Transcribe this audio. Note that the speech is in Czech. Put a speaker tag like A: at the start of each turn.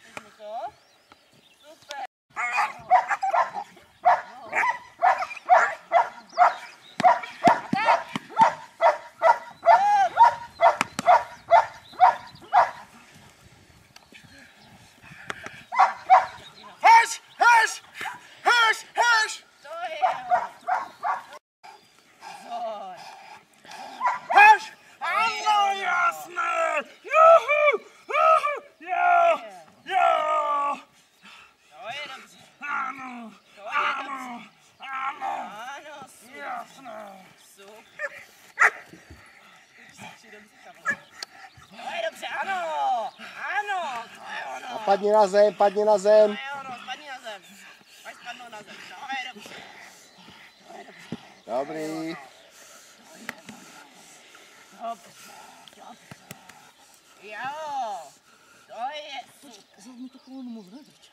A: Pustíš mu to? Super.
B: Padni na zem, padni na zem.
A: Spadni na zem. Máš spadnout na zem. To je dobře.
B: Dobrý.
A: Jo. To je super.
C: Zrovna takovou mu vrneš.